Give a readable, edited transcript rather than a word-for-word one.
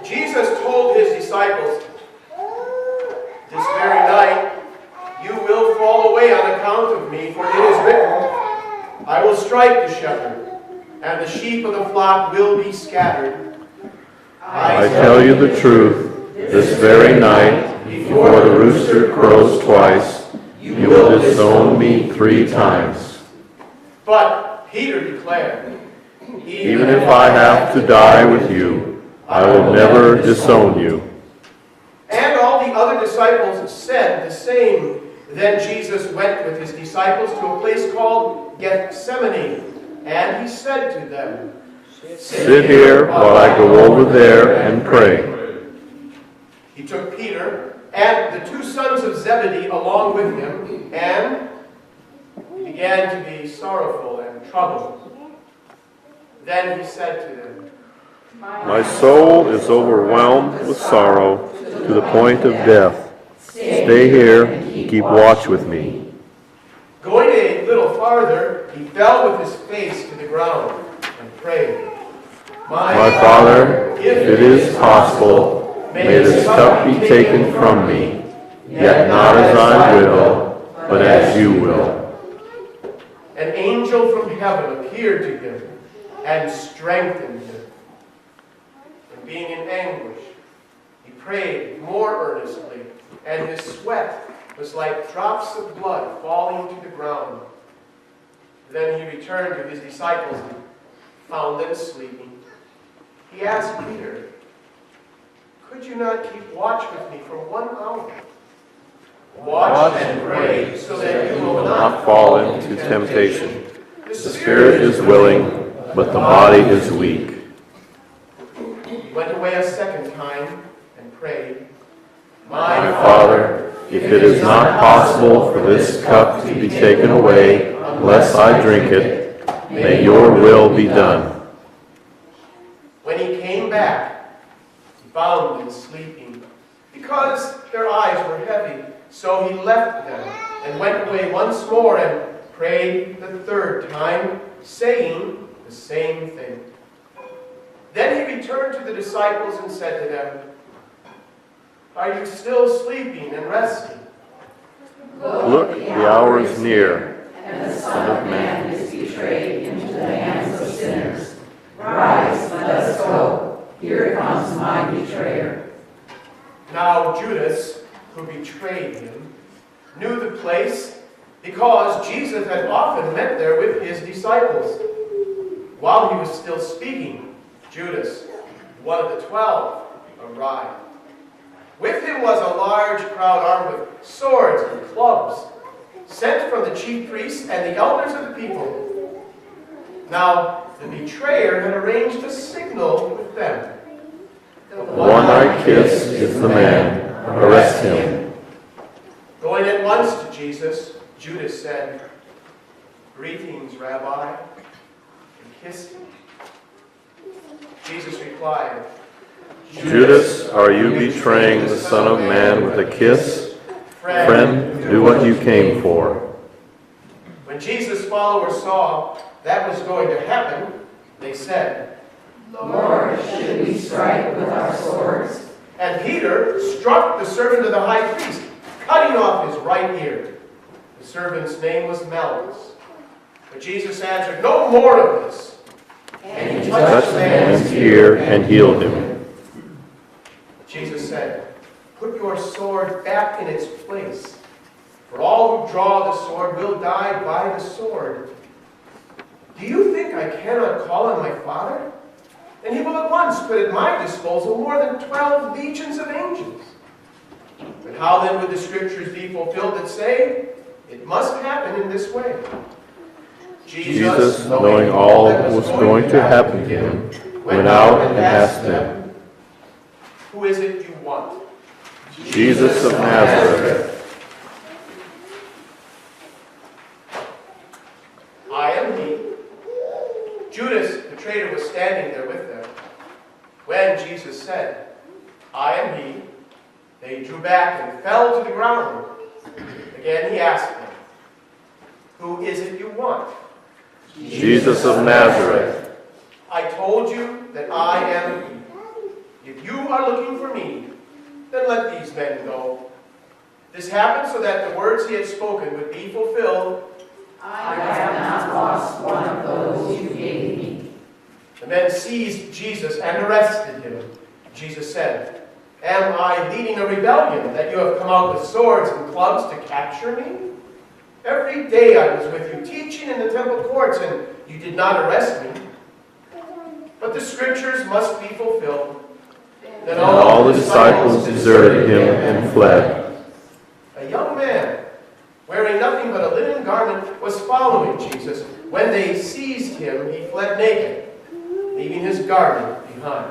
Jesus told his disciples, "This very night you will fall away on account of me, for it is written, I will strike the shepherd, and the sheep of the flock will be scattered. I tell you the truth, this very night, before the rooster crows twice, you will disown me 3 times. But Peter declared, Even if I have to die with you, I will never disown you. And all the other disciples said the same. Then Jesus went with his disciples to a place called Gethsemane, and he said to them, Sit here while I go over there and pray. He took Peter and the 2 sons of Zebedee along with him, and he began to be sorrowful and troubled. Then he said to them, My soul is overwhelmed with sorrow to the point of death. Stay here and keep watch with me. Going a little farther, he fell with his face to the ground and prayed, My Father, if it is possible, may this cup be taken from me, yet not as I will, but as you will. An angel from heaven appeared to him and strengthened him. And being in anguish, he prayed more earnestly, and his sweat was like drops of blood falling to the ground. Then he returned to his disciples and found them sleeping. He asked Peter, Could you not keep watch with me for 1 hour? Watch and pray so that you will not fall into temptation. The spirit is willing, but the body is weak. He went away a second time and prayed, My Father, if it is not possible for this cup to be taken away unless I drink it, may your will be done. When he came back, he found them sleeping, because their eyes were heavy. So he left them and went away once more and prayed the 3rd time, saying the same thing. Then he returned to the disciples and said to them, Are you still sleeping and resting? Look, the hour is near, and the Son of Man is betrayed into the hands of sinners. Rise, let us go. Here comes my betrayer. Now Judas, who betrayed him, knew the place because Jesus had often met there with his disciples. While he was still speaking, Judas, one of the 12, arrived. With him was a large crowd armed with swords and clubs, sent from the chief priests and the elders of the people. Now the betrayer had arranged a signal with them. The one I kiss is the man. Arrest him. Going at once to Jesus, Judas said, Greetings, Rabbi, and kissed him. Jesus replied, Judas, are you betraying the Son of Man with a kiss? Friend, do what you came for. When Jesus' followers saw that was going to happen, they said, Lord, should we strike with our swords? And Peter struck the servant of the high priest, cutting off his right ear. The servant's name was Malchus. But Jesus answered, No more of this. And he touched the man's ear and healed him. Jesus said, Put your sword back in its place, for all who draw the sword will die by the sword. Do you think I cannot call on my Father? And he will at once put at my disposal more than 12 legions of angels. But how then would the scriptures be fulfilled that say, It must happen in this way? Jesus, knowing all that was going to happen to him, went out and asked them, Who is it you want? Jesus of Nazareth. I am he. Judas, the traitor, was standing there with them. When Jesus said, I am he, they drew back and fell to the ground. Again he asked them, Who is it you want? Jesus of Nazareth. I told you that I am he. If you are looking for me, then let these men go." This happened so that the words he had spoken would be fulfilled. I have not lost one of those you gave me. The men seized Jesus and arrested him. Jesus said, "Am I leading a rebellion that you have come out with swords and clubs to capture me? Every day I was with you, teaching in the temple courts, and you did not arrest me. But the scriptures must be fulfilled." Then all the disciples deserted him and fled. A young man, wearing nothing but a linen garment, was following Jesus. When they seized him, he fled naked, leaving his garment behind.